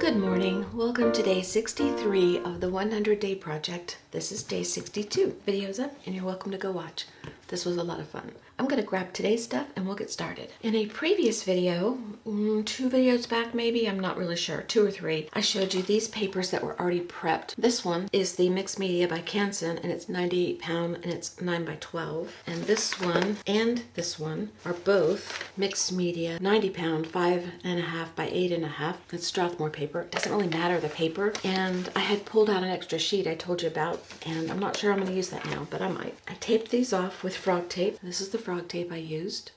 Good morning. Welcome to day 63 of the 100 Day Project. This is day 62. Video's up and you're welcome to go watch. This was a lot of fun. I'm going to grab today's stuff and we'll get started. In a previous video, 2 videos back maybe, I'm not really sure, 2 or 3, I showed you these papers that were already prepped. This one is the Mixed Media by Canson and it's 98 pound and it's 9 by 12. And this one and this one are both Mixed Media 90 pound 5.5 by 8.5. It's Strathmore paper. It doesn't really matter the paper. And I had pulled out an extra sheet I told you about and I'm not sure I'm going to use that now, but I might. I taped these off with frog tape. This is the frog tape I used.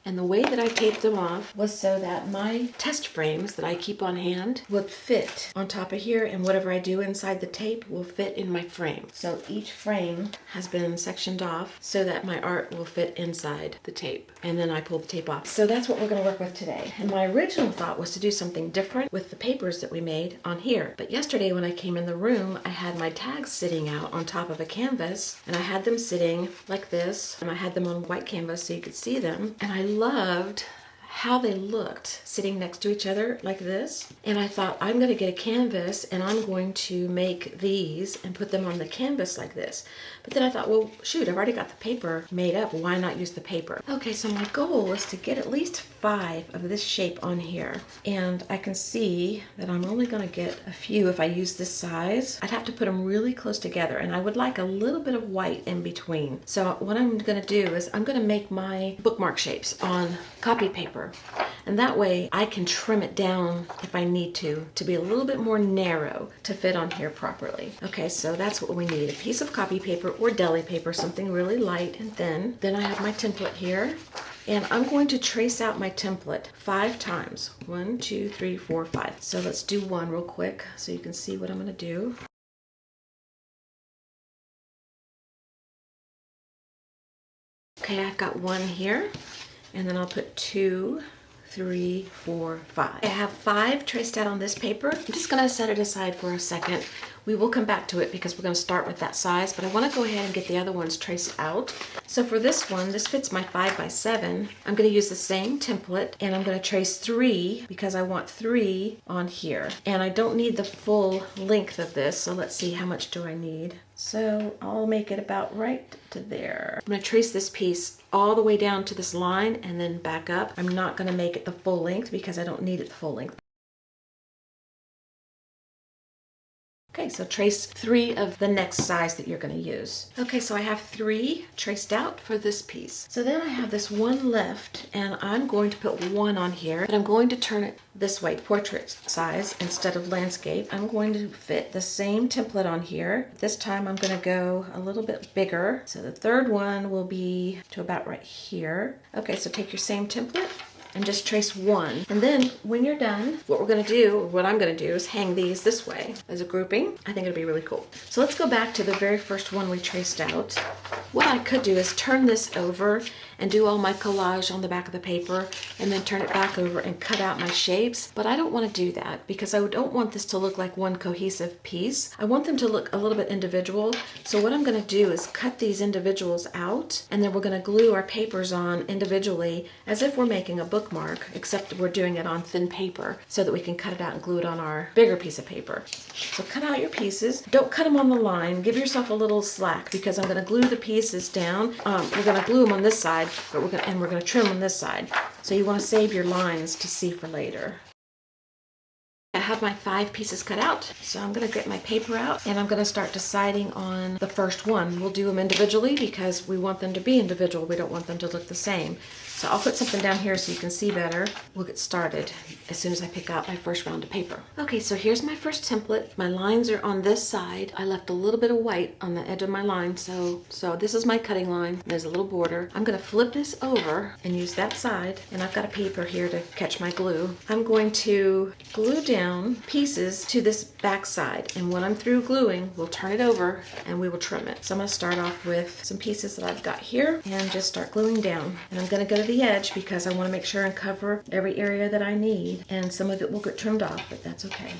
And the way that I taped them off was so that my test frames that I keep on hand would fit on top of here, and whatever I do inside the tape will fit in my frame. So each frame has been sectioned off so that my art will fit inside the tape. And then I pull the tape off. So that's what we're going to work with today. And my original thought was to do something different with the papers that we made on here. But yesterday when I came in the room, I had my tags sitting out on top of a canvas, and I had them sitting like this, and I had them on white canvas so you could see them. And I loved how they looked sitting next to each other like this. And I thought, I'm going to get a canvas and I'm going to make these and put them on the canvas like this. But then I thought, well, shoot, I've already got the paper made up. Why not use the paper? Okay, so my goal was to get at least 5 of this shape on here. And I can see that I'm only going to get a few if I use this size. I'd have to put them really close together, and I would like a little bit of white in between. So what I'm going to do is I'm going to make my bookmark shapes on copy paper. And that way I can trim it down if I need to be a little bit more narrow to fit on here properly. Okay, so that's what we need. A piece of copy paper or deli paper, something really light and thin. Then I have my template here. And I'm going to trace out my template 5 times. 1, 2, 3, 4, 5. So let's do one real quick so you can see what I'm going to do. Okay, I've got 1 here. And then I'll put 2, 3, 4, 5. I have 5 traced out on this paper. I'm just going to set it aside for a second. We will come back to it because we're going to start with that size, but I want to go ahead and get the other ones traced out. So for this one, this fits my 5 by 7. I'm going to use the same template and I'm going to trace 3 because I want 3 on here. And I don't need the full length of this, so let's see, how much do I need? So I'll make it about right to there. I'm going to trace this piece all the way down to this line and then back up. I'm not going to make it the full length because I don't need it the full length. Okay, so trace 3 of the next size that you're going to use. Okay, so I have 3 traced out for this piece. So then I have this one left, and I'm going to put 1 on here, but I'm going to turn it this way, portrait size instead of landscape. I'm going to fit the same template on here. This time I'm going to go a little bit bigger. So the third one will be to about right here. Okay, so take your same template and just trace 1. And then when you're done, what we're going to do, or what I'm going to do, is hang these this way as a grouping. I think it'll be really cool. So let's go back to the very first one we traced out. What I could do is turn this over and do all my collage on the back of the paper and then turn it back over and cut out my shapes. But I don't want to do that because I don't want this to look like one cohesive piece. I want them to look a little bit individual. So what I'm going to do is cut these individuals out, and then we're going to glue our papers on individually as if we're making a bookmark, except we're doing it on thin paper so that we can cut it out and glue it on our bigger piece of paper. So cut out your pieces. Don't cut them on the line. Give yourself a little slack because I'm going to glue the pieces down. We're going to glue them on this side, but we're going to trim on this side. So you want to save your lines to see for later. I have my 5 pieces cut out, so I'm going to get my paper out and I'm going to start deciding on the first one. We'll do them individually because we want them to be individual. We don't want them to look the same. So I'll put something down here so you can see better. We'll get started as soon as I pick out my first round of paper. Okay, so here's my first template. My lines are on this side. I left a little bit of white on the edge of my line, so this is my cutting line. There's a little border. I'm going to flip this over and use that side, and I've got a paper here to catch my glue. I'm going to glue down pieces to this back side, and when I'm through gluing, we'll turn it over and we will trim it. So I'm going to start off with some pieces that I've got here and just start gluing down. And I'm going to go to the edge because I want to make sure and cover every area that I need, and some of it will get trimmed off, but that's okay.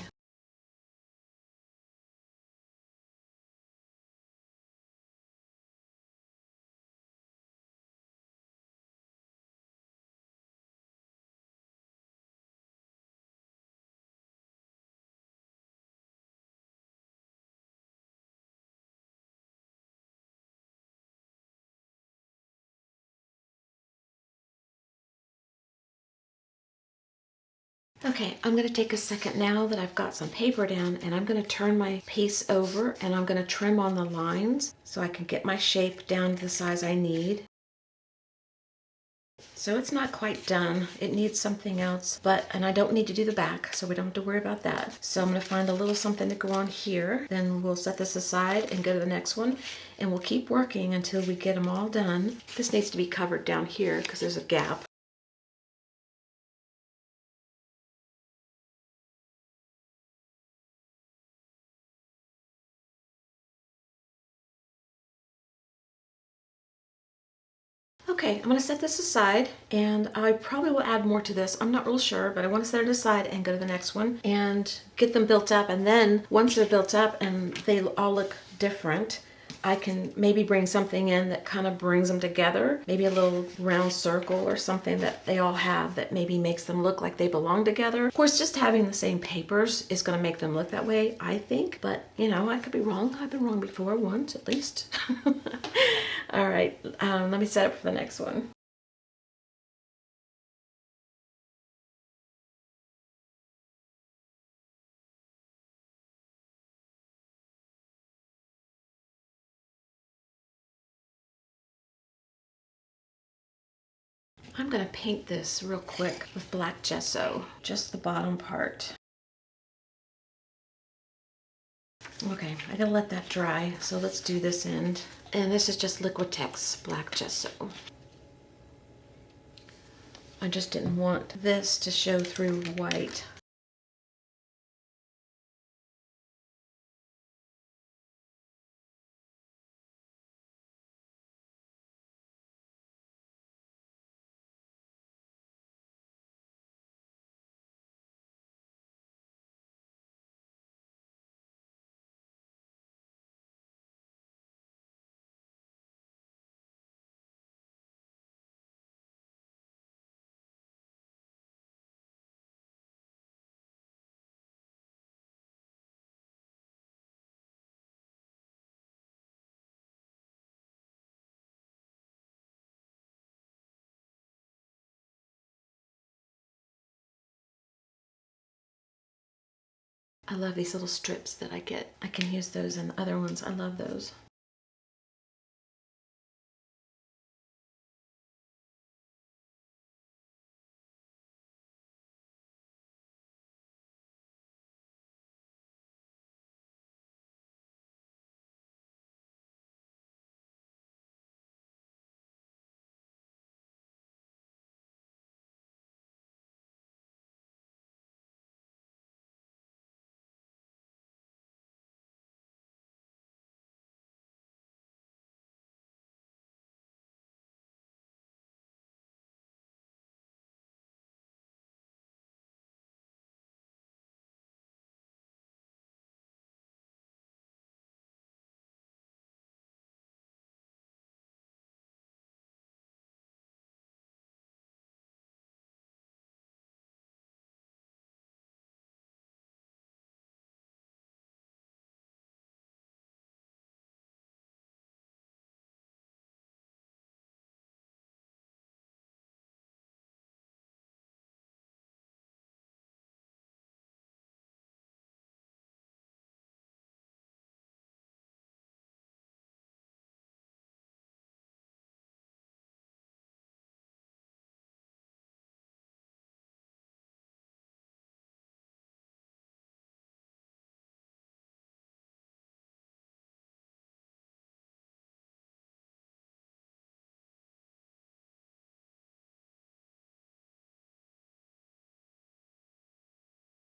Okay, I'm going to take a second now that I've got some paper down, and I'm going to turn my piece over and I'm going to trim on the lines so I can get my shape down to the size I need. So it's not quite done. It needs something else, and I don't need to do the back, so we don't have to worry about that. So I'm going to find a little something to go on here. Then we'll set this aside and go to the next one, and we'll keep working until we get them all done. This needs to be covered down here because there's a gap. Okay, I'm going to set this aside, and I probably will add more to this. I'm not real sure, but I want to set it aside and go to the next one and get them built up. And then once they're built up and they all look different, I can maybe bring something in that kind of brings them together. Maybe a little round circle or something that they all have that maybe makes them look like they belong together. Of course, just having the same papers is going to make them look that way, I think. But, you know, I could be wrong. I've been wrong before, once at least. All right, let me set up for the next one. I'm going to paint this real quick with black gesso, just the bottom part. Okay, I gotta let that dry, so let's do this end. And this is just Liquitex black gesso. I just didn't want this to show through white. I love these little strips that I get. I can use those in other ones. I love those.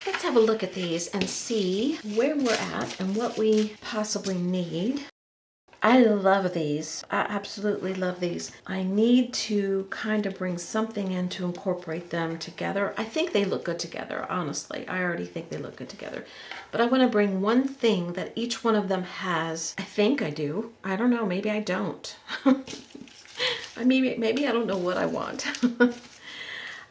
Let's have a look at these and see where we're at and what we possibly need. I love these. I absolutely love these. I need to kind of bring something in to incorporate them together. I think they look good together, honestly. I already think they look good together. But I want to bring one thing that each one of them has. I think I do. I don't know. Maybe I don't. Maybe I don't know what I want.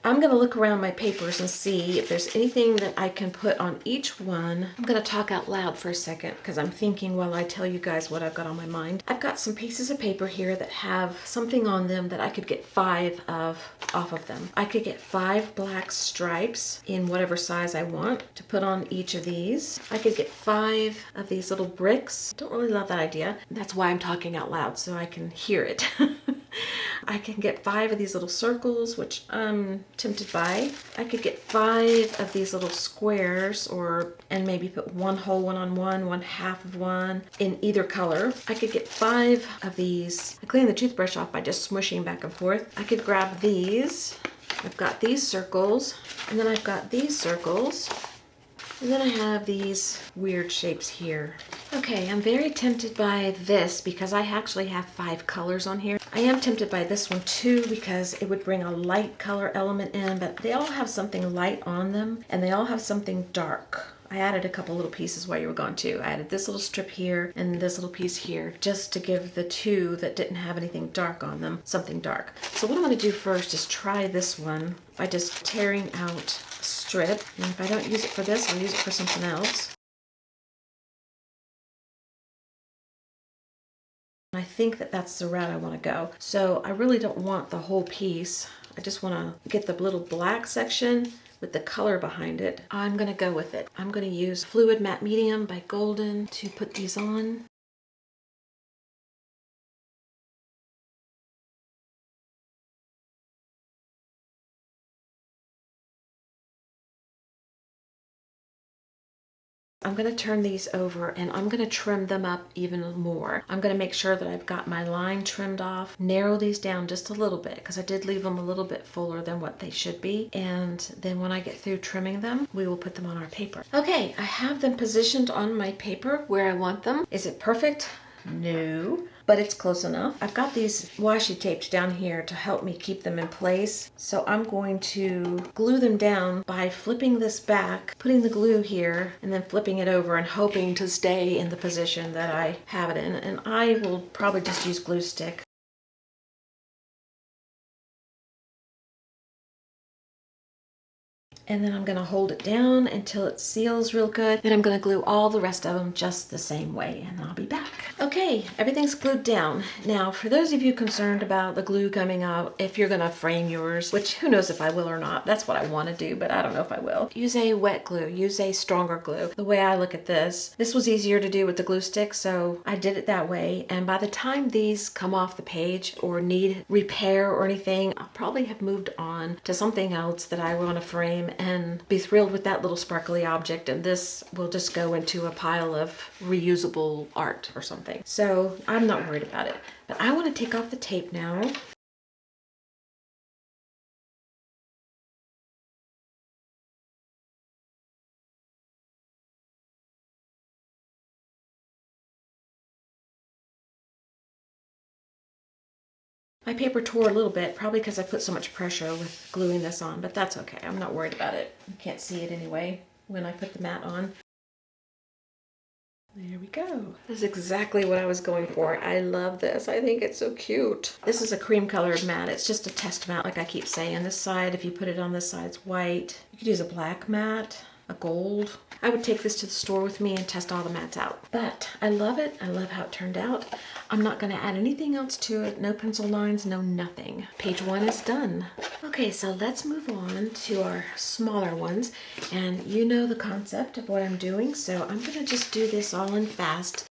I'm gonna look around my papers and see if there's anything that I can put on each one. I'm gonna talk out loud for a second because I'm thinking while I tell you guys what I've got on my mind. I've got some pieces of paper here that have something on them that I could get 5 of off of them. I could get 5 black stripes in whatever size I want to put on each of these. I could get 5 of these little bricks. Don't really love that idea. That's why I'm talking out loud so I can hear it. I can get 5 of these little circles, which I'm tempted by. I could get 5 of these little squares and maybe put one whole one on one half of one in either color. I could get 5 of these. I clean the toothbrush off by just smushing back and forth. I could grab these. I've got these circles, and then I've got these circles. And then I have these weird shapes here. Okay, I'm very tempted by this because I actually have 5 colors on here. I am tempted by this one too because it would bring a light color element in, but they all have something light on them and they all have something dark. I added a couple little pieces while you were gone too. I added this little strip here and this little piece here just to give the 2 that didn't have anything dark on them something dark. So what I'm going to do first is try this one by just tearing out a strip. And if I don't use it for this, I'll use it for something else. I think that that's the route I want to go. So I really don't want the whole piece. I just want to get the little black section with the color behind it. I'm going to go with it. I'm going to use Fluid Matte Medium by Golden to put these on. I'm going to turn these over and I'm going to trim them up even more. I'm going to make sure that I've got my line trimmed off, narrow these down just a little bit because I did leave them a little bit fuller than what they should be. And then when I get through trimming them, we will put them on our paper. Okay, I have them positioned on my paper where I want them. Is it perfect? No, but it's close enough. I've got these washi tapes down here to help me keep them in place. So I'm going to glue them down by flipping this back, putting the glue here, and then flipping it over and hoping to stay in the position that I have it in. And I will probably just use glue stick. And then I'm going to hold it down until it seals real good. Then I'm going to glue all the rest of them just the same way, and I'll be back. Okay, everything's glued down. Now, for those of you concerned about the glue coming out, if you're going to frame yours, which who knows if I will or not, that's what I want to do, but I don't know if I will. Use a wet glue, use a stronger glue. The way I look at this was easier to do with the glue stick, so I did it that way. And by the time these come off the page or need repair or anything, I'll probably have moved on to something else that I want to frame and be thrilled with that little sparkly object, and this will just go into a pile of reusable art or something. So I'm not worried about it. But I want to take off the tape now. My paper tore a little bit, probably because I put so much pressure with gluing this on, but that's okay. I'm not worried about it. You can't see it anyway when I put the mat on. There we go. This is exactly what I was going for. I love this. I think it's so cute. This is a cream colored mat. It's just a test mat, like I keep saying. This side, if you put it on this side, it's white. You could use a black mat, a gold. I would take this to the store with me and test all the mats out. But I love it. I love how it turned out. I'm not going to add anything else to it. No pencil lines, no nothing. Page 1 is done. Okay, so let's move on to our smaller ones. And you know the concept of what I'm doing, so I'm going to just do this all in fast.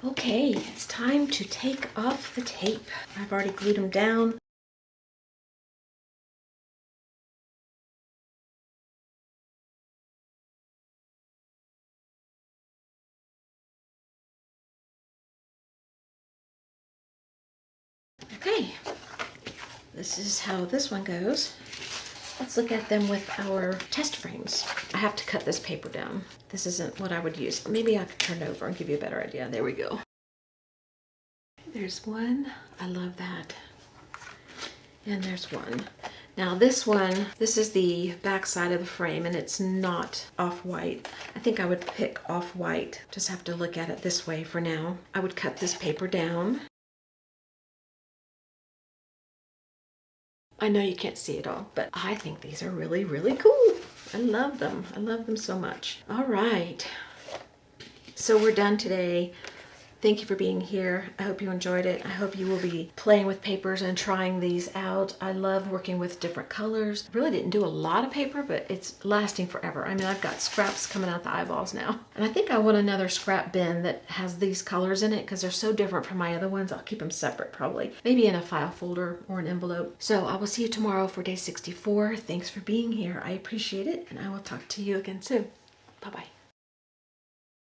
Okay, it's time to take off the tape. I've already glued them down. Okay, this is how this one goes. Let's look at them with our test frames. I have to cut this paper down. This isn't what I would use. Maybe I could turn it over and give you a better idea. There we go. There's one. I love that. And there's one. Now this one, this is the back side of the frame and it's not off-white. I think I would pick off-white. Just have to look at it this way for now. I would cut this paper down. I know you can't see it all, but I think these are really, really cool. I love them. I love them so much. All right. So we're done today. Thank you for being here. I hope you enjoyed it. I hope you will be playing with papers and trying these out. I love working with different colors. Really didn't do a lot of paper, but it's lasting forever. I mean, I've got scraps coming out the eyeballs now. And I think I want another scrap bin that has these colors in it because they're so different from my other ones. I'll keep them separate probably. Maybe in a file folder or an envelope. So I will see you tomorrow for day 64. Thanks for being here. I appreciate it. And I will talk to you again soon. Bye-bye.